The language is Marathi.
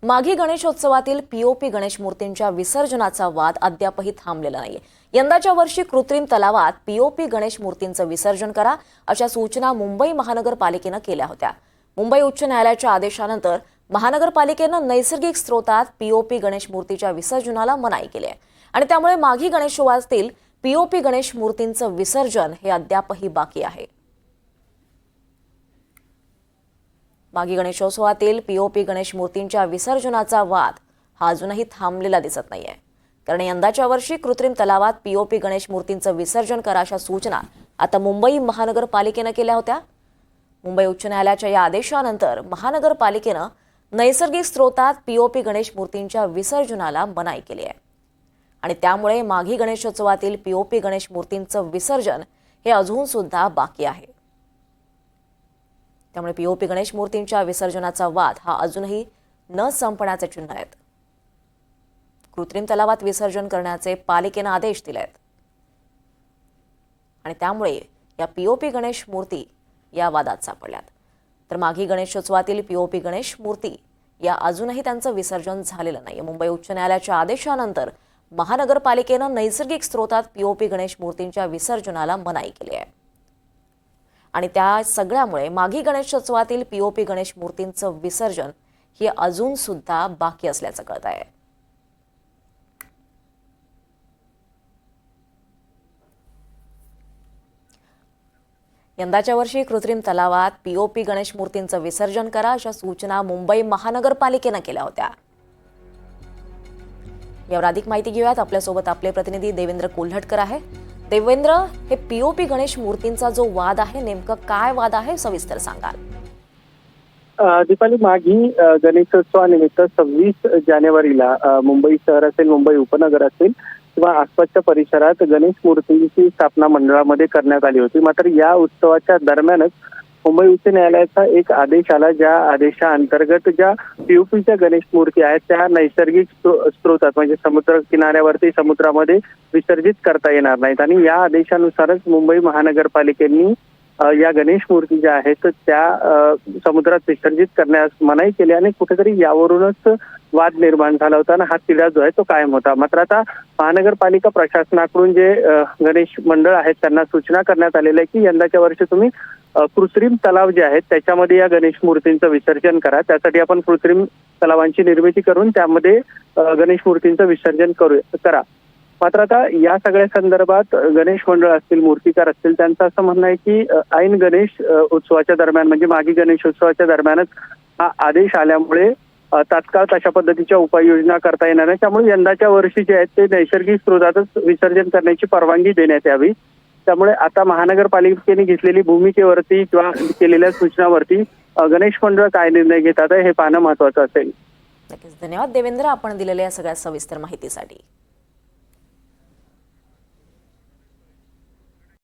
माघी गणेशोत्सवातील पीओपी गणेश मूर्तींच्या विसर्जनाचा वाद अद्यापही थांबलेला नाहीये। यंदाच्या वर्षी कृत्रिम तलावात पीओपी गणेश मूर्तींचं विसर्जन करा अशा सूचना मुंबई महानगरपालिकेनं केल्या होत्या। मुंबई उच्च न्यायालयाच्या आदेशानंतर महानगरपालिकेनं नैसर्गिक स्रोतात पीओपी गणेश मूर्तीच्या विसर्जनाला मनाई केली आहे आणि त्यामुळे माघी गणेशोत्सवातील पीओपी गणेश मूर्तींचं विसर्जन हे अद्यापही बाकी आहे। माघी गणेशोत्सवातील पीओपी गणेश मूर्तींच्या विसर्जनाचा वाद हा अजूनही थांबलेला दिसत नाहीये, कारण यंदाच्या वर्षी कृत्रिम तलावात पीओपी गणेश मूर्तींचं विसर्जन करा अशा सूचना आता मुंबई महानगरपालिकेनं केल्या होत्या। मुंबई उच्च न्यायालयाच्या या आदेशानंतर महानगरपालिकेनं नैसर्गिक स्रोतात पीओपी गणेश मूर्तींच्या विसर्जनाला मनाई केली आहे आणि त्यामुळे माघी गणेशोत्सवातील पीओपी गणेश मूर्तींचं विसर्जन हे अजून सुद्धा बाकी आहे। त्यामुळे पीओपी गणेश मूर्तींच्या विसर्जनाचा वाद हा अजूनही न संपण्याचे चिन्ह आहेत। कृत्रिम तलावात विसर्जन करण्याचे पालिकेनं आदेश दिले आहेत आणि त्यामुळे या पीओपी गणेश मूर्ती या वादात सापडल्यात। तर माघी गणेशोत्सवातील पीओपी गणेश मूर्ती या अजूनही त्यांचं विसर्जन झालेलं नाही। मुंबई उच्च न्यायालयाच्या आदेशानंतर महानगरपालिकेनं नैसर्गिक स्रोतात पीओपी गणेश मूर्तींच्या विसर्जनाला मनाई केली आहे आणि त्या सगळ्यामुळे माघी गणेशोत्सवातील पीओपी गणेश मूर्तींचं विसर्जन हे अजून सुद्धा बाकी असल्याचं कळत आहे। यंदाच्या वर्षी कृत्रिम तलावात पीओपी गणेश मूर्तींचं विसर्जन करा अशा सूचना मुंबई महानगरपालिकेनं केल्या होत्या। यावर अधिक माहिती घेऊयात। आपल्यासोबत आपले प्रतिनिधी देवेंद्र कोल्हटकर आहे। देवेंद्र, हे पीओपी गणेश मूर्तींचा जो वाद आहे, नेमकं काय वाद आहे, सविस्तर सांगाल? दीपाली, माघी गणेशोत्सवानिमित्त 26 जानेवारीला मुंबई शहर असेल, मुंबई उपनगर असेल किंवा आसपासच्या परिसरात गणेश मूर्तींची स्थापना मंडळामध्ये करण्यात आली होती। मात्र या उत्सवाच्या दरम्यानच मुंबई उच्च न्यायालयाचा एक आदेश आला, ज्या आदेशाअंतर्गत ज्या पीओपीच्या गणेश मूर्ती आहेत त्या नैसर्गिक स्रोतात म्हणजे समुद्र किनाऱ्यावरती समुद्रामध्ये विसर्जित करता येणार नाहीत आणि या आदेशानुसारच मुंबई महानगरपालिकेने या गणेश मूर्ती ज्या आहेत त्या समुद्रात विसर्जित करण्यास मनाई केली आणि कुठेतरी यावरूनच वाद निर्माण झाला होता आणि हा तिढा जो आहे तो कायम होता। मात्र आता महानगरपालिका प्रशासनाकडून जे गणेश मंडळ आहेत त्यांना सूचना करण्यात आलेल्या आहे की यंदाच्या वर्षी तुम्ही कृत्रिम तलाव जे आहेत त्याच्यामध्ये या गणेश मूर्तींचं विसर्जन करा। त्यासाठी आपण कृत्रिम तलावांची निर्मिती करून त्यामध्ये गणेश मूर्तींचं विसर्जन करा। मात्र आता या सगळ्या संदर्भात गणेश मंडळ असतील, मूर्तिकार असतील, त्यांचं असं म्हणणं आहे की ऐन गणेश उत्सवाच्या दरम्यान म्हणजे माघी गणेशोत्सवाच्या दरम्यानच हा आदेश आल्यामुळे तात्काळ तशा पद्धतीच्या उपाययोजना करता येणार नाही। त्यामुळे यंदाच्या वर्षी जे आहेत ते नैसर्गिक स्रोतातच विसर्जन करण्याची परवानगी देण्यात यावी। त्यामुळे आता महानगरपालिकेने घेतलेली भूमिकेवरती किंवा केलेल्या सूचनावरती गणेश मंडळ काय निर्णय घेतात हे पाहणं महत्त्वाचं असेल। नक्कीच, धन्यवाद देवेंद्र, आपण दिलेल्या सगळ्या सविस्तर माहितीसाठी।